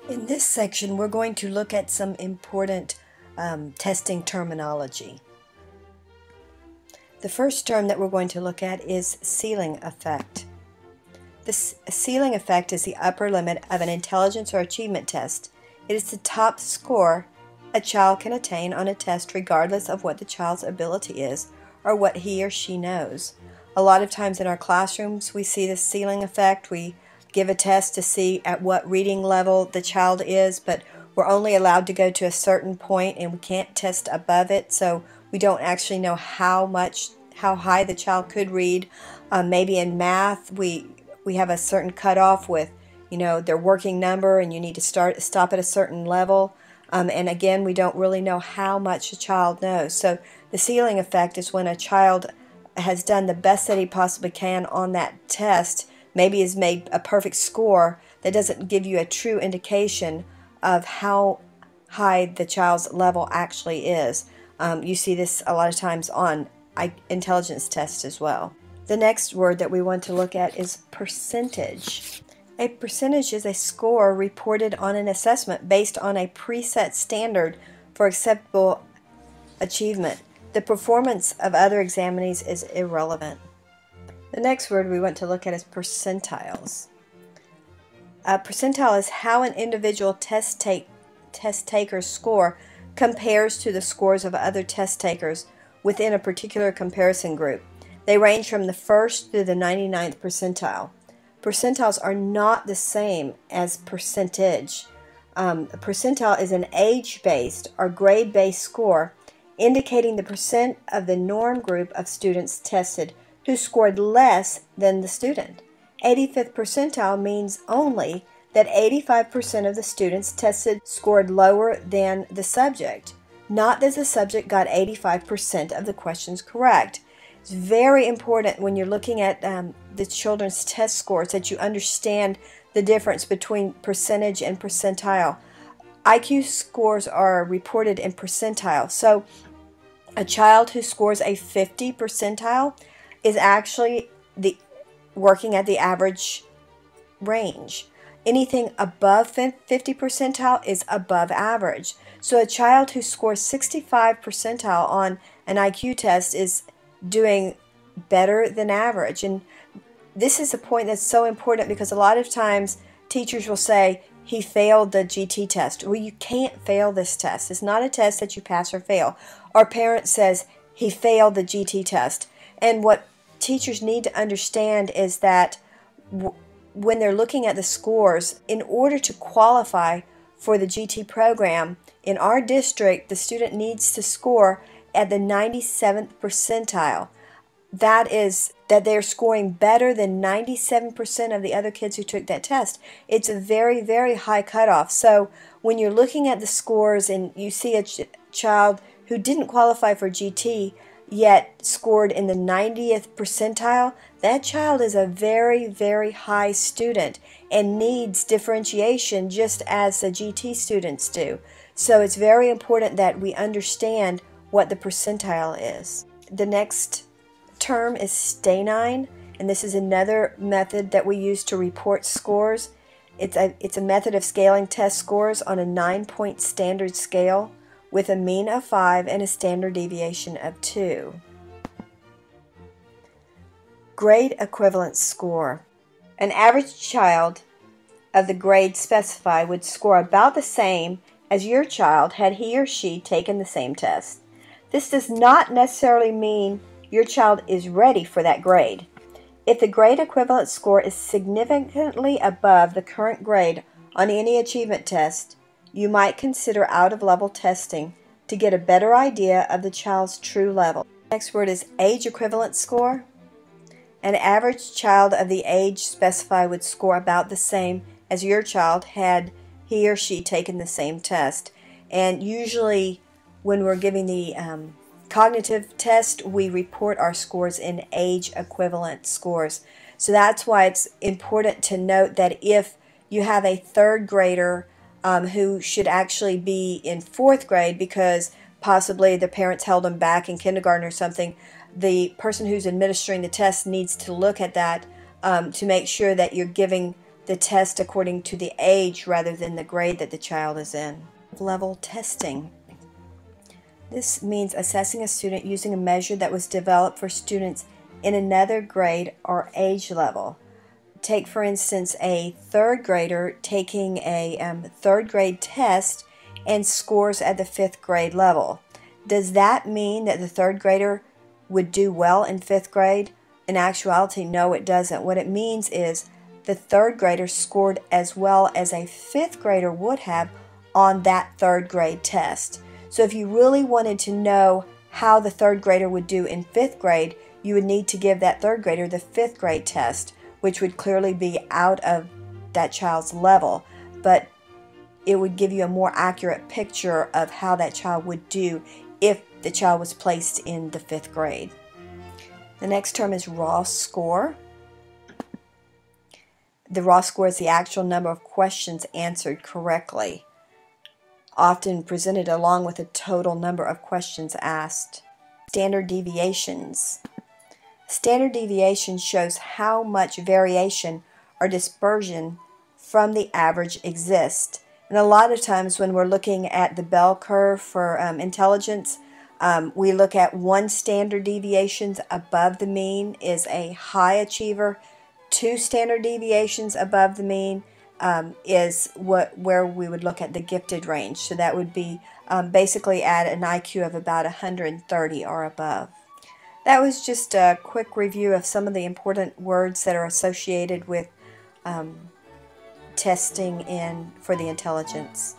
In this section, we're going to look at some important testing terminology. The first term that we're going to look at is ceiling effect. The ceiling effect is the upper limit of an intelligence or achievement test. It is the top score a child can attain on a test regardless of what the child's ability is or what he or she knows. A lot of times in our classrooms we see the ceiling effect. We give a test to see at what reading level the child is, but we're only allowed to go to a certain point and we can't test above it, so we don't actually know how high the child could read. Maybe in math we have a certain cutoff with their working number, and you need to stop at a certain level. And again, we don't really know how much a child knows. So the ceiling effect is when a child has done the best that he possibly can on that test, maybe has made a perfect score that doesn't give you a true indication of how high the child's level actually is. You see this a lot of times on intelligence tests as well. The next word that we want to look at is percentage. A percentage is a score reported on an assessment based on a preset standard for acceptable achievement. The performance of other examinees is irrelevant. The next word we want to look at is percentiles. A percentile is how an individual test taker's score compares to the scores of other test takers within a particular comparison group. They range from the 1st through the 99th percentile. Percentiles are not the same as percentage. A percentile is an age-based or grade-based score indicating the percent of the norm group of students tested who scored less than the student. 85th percentile means only that 85% of the students tested scored lower than the subject, not that the subject got 85% of the questions correct. It's very important when you're looking at the children's test scores that you understand the difference between percentage and percentile. IQ scores are reported in percentile. So a child who scores a 50 percentile is actually working at the average range. Anything above 50 percentile is above average. So a child who scores 65 percentile on an IQ test is doing better than average. And this is a point that's so important because a lot of times teachers will say, he failed the GT test. Well, you can't fail this test. It's not a test that you pass or fail. Our parent says, he failed the GT test. And what teachers need to understand is that when they're looking at the scores, in order to qualify for the GT program, in our district, the student needs to score at the 97th percentile. That is that they're scoring better than 97% of the other kids who took that test. It's a very, very high cutoff. So when you're looking at the scores and you see a child who didn't qualify for GT yet scored in the 90th percentile, that child is a very, very high student and needs differentiation just as the GT students do. So it's very important that we understand what the percentile is. The next term is stanine, and this is another method that we use to report scores. It's a method of scaling test scores on a 9-point standard scale with a mean of 5 and a standard deviation of 2. Grade equivalence score. An average child of the grade specified would score about the same as your child had he or she taken the same test. This does not necessarily mean your child is ready for that grade. If the grade equivalence score is significantly above the current grade on any achievement test, you might consider out-of-level testing to get a better idea of the child's true level. Next word is age equivalence score. An average child of the age specified would score about the same as your child had he or she taken the same test. And usually when we're giving the cognitive test, we report our scores in age equivalent scores. So that's why it's important to note that if you have a third grader who should actually be in 4th grade because possibly the parents held them back in kindergarten or something, the person who's administering the test needs to look at that to make sure that you're giving the test according to the age rather than the grade that the child is in. Level testing. This means assessing a student using a measure that was developed for students in another grade or age level. Take, for instance, a third grader taking a third grade test and scores at the fifth grade level. Does that mean that the third grader would do well in fifth grade? In actuality, no, it doesn't. What it means is the third grader scored as well as a fifth grader would have on that third grade test. So if you really wanted to know how the third grader would do in fifth grade, you would need to give that third grader the fifth grade test, which would clearly be out of that child's level, but it would give you a more accurate picture of how that child would do if the child was placed in the fifth grade. The next term is raw score. The raw score is the actual number of questions answered correctly, often presented along with the total number of questions asked. Standard deviations. Standard deviation shows how much variation or dispersion from the average exists. And a lot of times when we're looking at the bell curve for intelligence, we look at one standard deviations above the mean is a high achiever. 2 standard deviations above the mean is where we would look at the gifted range. So that would be basically at an IQ of about 130 or above. That was just a quick review of some of the important words that are associated with testing for the intelligence.